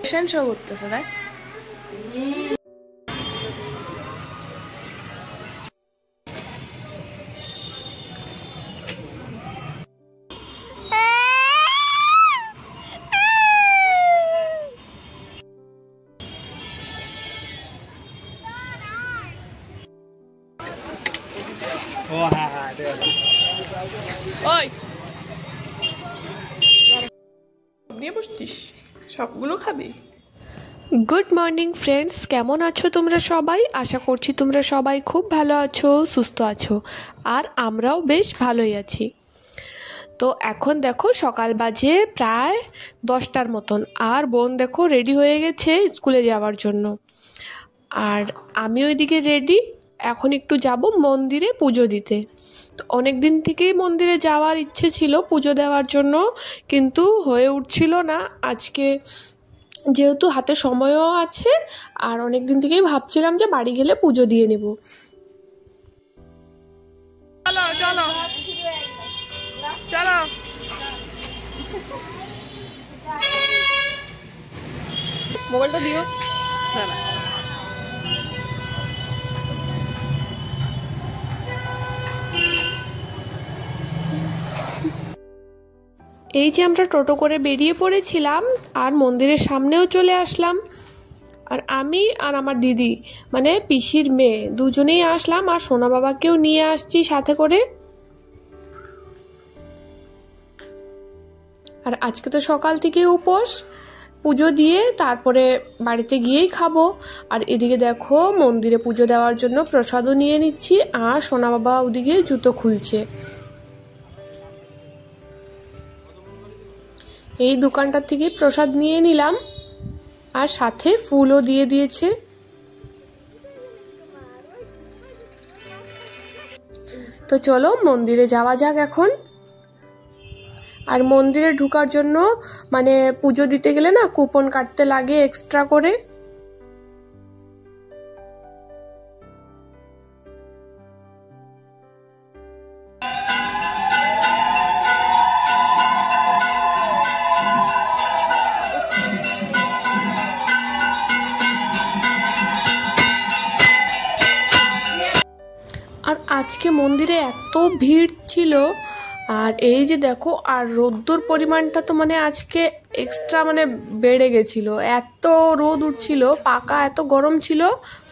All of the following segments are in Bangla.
ফ্যাশন শো করতেছে দেখ। ওই নিয়ে বসছিস, সবগুলো খাবি? গুড মর্নিং ফ্রেন্ডস, কেমন আছো তোমরা সবাই? আশা করছি তোমরা সবাই খুব ভালো আছো, সুস্থ আছো, আর আমরাও বেশ ভালোই আছি। তো এখন দেখো সকাল বাজে প্রায় 10টার মতন, আর বোন দেখো রেডি হয়ে গেছে স্কুলে যাওয়ার জন্য, আর আমি ওইদিকে রেডি। এখন একটু যাব মন্দিরে পুজো দিতে। তো অনেক দিন থেকেই মন্দিরে যাওয়ার ইচ্ছে ছিল পুজো দেওয়ার জন্য, কিন্তু হয়ে উঠছিল না। আজকে যেহেতু হাতে সময়ও আছে, আর অনেক দিন থেকেই ভাবছিলাম যে বাড়ি গেলে পুজো দিয়ে নেব। চলো চলো চলো। মোবাইলটা দিও। না না, এই যে আমরা টোটো করে বেরিয়ে পড়েছিলাম, আর মন্দিরের সামনেও চলে আসলাম। আর আমি আর আমার দিদি, মানে পিসির মেয়ে, দুজনেই আসলাম, আর সোনা বাবাকেও নিয়ে আসছি সাথে করে। আর আজকে তো সকাল থেকে উপোস, পুজো দিয়ে তারপরে বাড়িতে গিয়েই খাবো। আর এদিকে দেখো মন্দিরে পুজো দেওয়ার জন্য প্রসাদও নিয়ে নিচ্ছি, আর সোনা বাবা ওদিকে জুতো খুলছে। এই দোকানটার থেকে প্রসাদ নিয়ে নিলাম, আর সাথে ফুলও দিয়ে দিয়েছে। তো চলো মন্দিরে যাওয়া যাক এখন। আর মন্দিরে ঢোকার জন্য মানে পুজো দিতে গেলে না কুপন কাটতে লাগে এক্সট্রা করে। আর আজকে মন্দিরে এত ভিড় ছিল, আর এই যে দেখো, আর রোদ্দুর পরিমাণটা তো মানে আজকে এক্সট্রা মানে বেড়ে গেছিল। এত রোদ উঠছিল, পাকা এত গরম ছিল,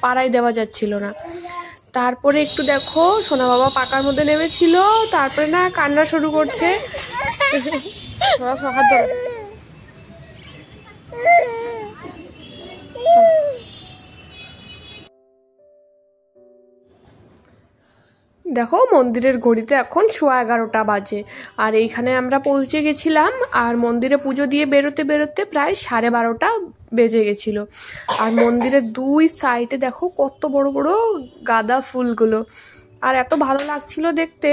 পাড়ায় দেওয়া যাচ্ছিল না। তারপরে একটু দেখো সোনা বাবা পাকার মধ্যে নেমেছিল, তারপরে না কান্না শুরু করছে। হাত ধরো। দেখো মন্দিরের ঘড়িতে এখন 11:15 বাজে, আর এইখানে আমরা পৌঁছে গেছিলাম। আর মন্দিরে পুজো দিয়ে বেরোতে বেরোতে প্রায় 12:30 বেজে গেছিল। আর মন্দিরের দুই সাইডে দেখো কত বড় বড় গাঁদা ফুলগুলো, আর এত ভালো লাগছিল দেখতে।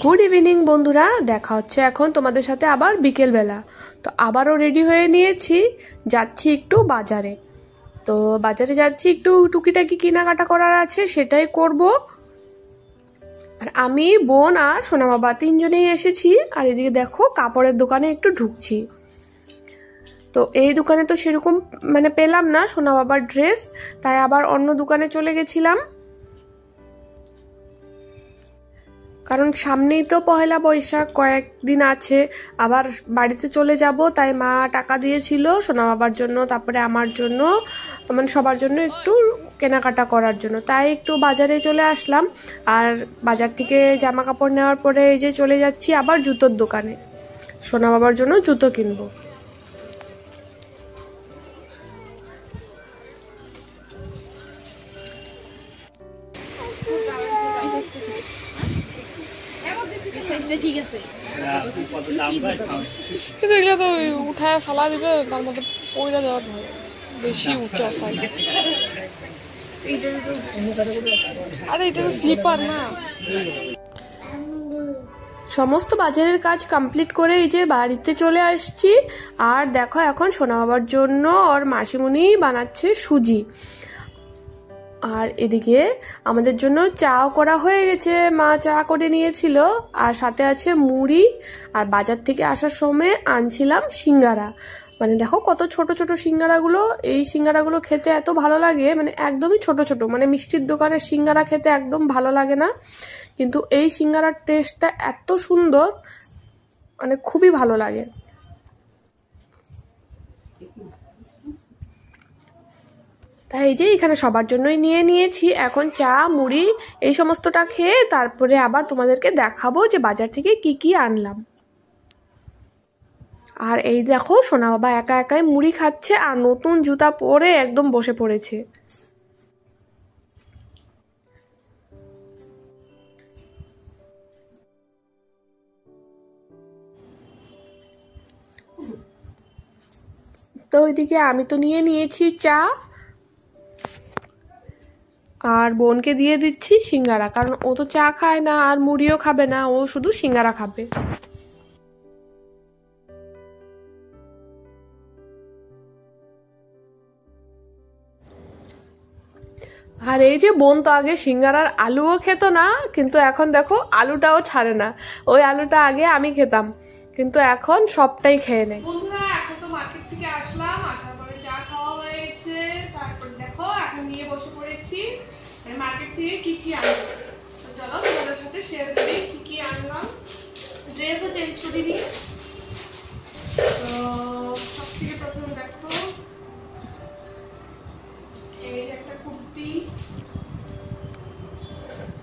গুড ইভিনিং বন্ধুরা, দেখা হচ্ছে এখন তোমাদের সাথে আবার বিকেলবেলা। তো আবারও রেডি হয়ে নিয়েছি, যাচ্ছি একটু বাজারে। তো বাজারে যাচ্ছি, একটু টুকিটাকি কেনাকাটা করার আছে, সেটাই করব। আর আমি, বোন আর সোনা বাবা তিনজনেই এসেছি। আর এদিকে দেখো কাপড়ের দোকানে একটু ঢুকছি। তো এই দোকানে তো সেরকম মানে পেলাম না সোনা বাবার ড্রেস, তাই আবার অন্য দোকানে চলে গেছিলাম। কারণ সামনেই তো পহেলা বৈশাখ, কয়েকদিন আছে, আবার বাড়িতে চলে যাব, তাই মা টাকা দিয়েছিল সোনা বাবার জন্য, তারপরে আমার জন্য, মানে সবার জন্য একটু কেনাকাটা করার জন্য, তাই একটু বাজারে চলে আসলাম। আর বাজার থেকে জামা কাপড় নেওয়ার পরে এই যে চলে যাচ্ছি আবার জুতোর দোকানে, সোনা বাবার জন্য জুতো কিনবো। কিন্তু এগুলো তো উঠায় ফালা দিবে, তার মধ্যে পয়লা দেওয়া ধরে বেশি উঁচা সাইজ। আরে এটা তো স্লিপার না। সমস্ত বাজারের কাজ কমপ্লিট করে এই যে বাড়িতে চলে আসছি। আর দেখো এখন সোনা বাবার জন্য ওর মাসিমণি বানাচ্ছে সুজি। আর এদিকে আমাদের জন্য চাও করা হয়ে গেছে, মা চা করে নিয়েছিল, আর সাথে আছে মুড়ি। আর বাজার থেকে আসার সময় আনছিলাম সিঙ্গারা। মানে দেখো কত ছোট ছোট সিঙ্গারাগুলো, এই সিঙ্গারাগুলো খেতে এত ভালো লাগে, মানে একদমই ছোট ছোট, মানে মিষ্টির দোকানের সিঙ্গারা খেতে একদম ভালো লাগে না, কিন্তু এই সিঙ্গারার টেস্টটা এত সুন্দর, মানে খুবই ভালো লাগে। তাই এই যে এখানে সবার জন্যই নিয়ে নিয়েছি। এখন চা মুড়ি এই সমস্তটা খেয়ে তারপরে আবার তোমাদেরকে দেখাবো যে বাজার থেকে কি কি আনলাম। আর এই দেখো সোনা বাবা একা একাই মুড়ি খাচ্ছে আর নতুন জুতা পরে একদম বসে পড়েছে। তো ওইদিকে আমি তো নিয়ে নিয়েছি চা, আর বোনকে দিয়ে দিচ্ছি সিঙ্গারা, কারণ ও তো চা খায় না আর মুড়িও খাবে না, ও শুধু সিঙ্গারা খাবে। আর এই যে বোন তো আগে সিঙ্গারার আলুও খেত না, কিন্তু এখন দেখো আলুটাও ছাড়ে না। ওই আলুটা আগে আমি খেতাম, কিন্তু এখন সবটাই খেয়ে নেয়। বন্ধুরা এখন তো মার্কেট থেকে আসলাম, আসার পরে চা খাওয়া হয়ে গেছে, তারপর দেখো এখন নিয়ে বসে পড়েছি মার্কেট থেকে কি কি আনলাম। তো চলো তোমাদের সাথে শেয়ার করি কি কি আনলাম। ড্রেসও চেঞ্জ করে নিই। তো সব থেকে প্রথমে দেখো এই একটা কুর্তি,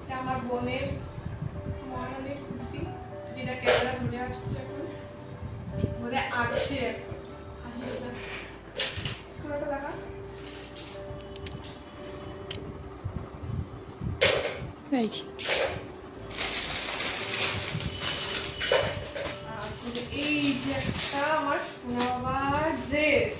এটা আমার বোনের মরণের কুর্তি, যেটা ক্যামেরা ঘুরে আসছে, এখন ঘুরে আসছে এখন পুরোটা দেখা। এই যে একটা আমার সোনা বাবার ড্রেস,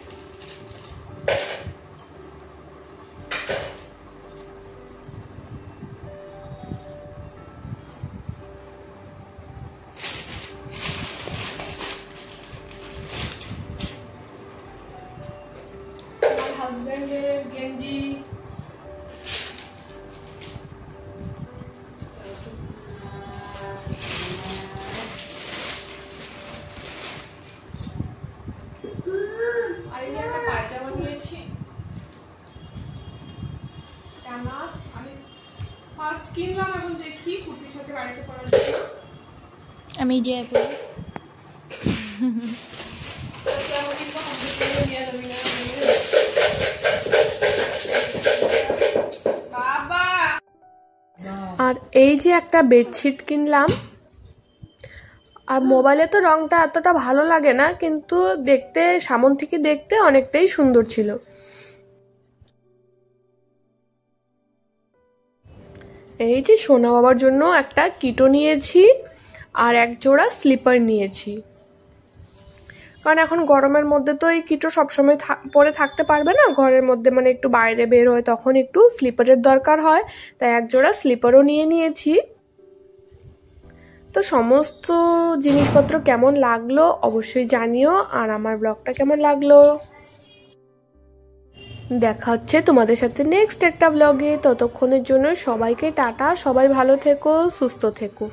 হাজবেন্ডের গেঞ্জি, আর এই একটা পায়জামা নিয়েছি। আমি ফার্স্ট কিনলাম, এখন দেখি কুর্তির সাথে বাড়িতে পরার জন্য। আমি যে আর এই যে একটা বেডশিট কিনলাম। আর মোবাইলে তো রংটা এতটা ভালো লাগে না, কিন্তু দেখতে সামন থেকে দেখতে অনেকটাই সুন্দর ছিল। এই যে সোনা বাবার জন্য একটা কিটো নিয়েছি আর এক জোড়া স্লিপার নিয়েছি, কারণ এখন গরমের মধ্যে তো এই কিটো সবসময় পরে থাকতে পারবে না, ঘরের মধ্যে মানে একটু বাইরে বের হয় তখন একটু স্লিপারের দরকার হয়, তাই এক জোড়া স্লিপারও নিয়ে নিয়েছি। তো সমস্ত জিনিসপত্র কেমন লাগলো অবশ্যই জানিও, আর আমার ব্লগটা কেমন লাগলো। দেখা হচ্ছে তোমাদের সাথে নেক্সট একটা ব্লগে, ততক্ষণের জন্য সবাইকে টাটা, সবাই ভালো থেকো, সুস্থ থেকো।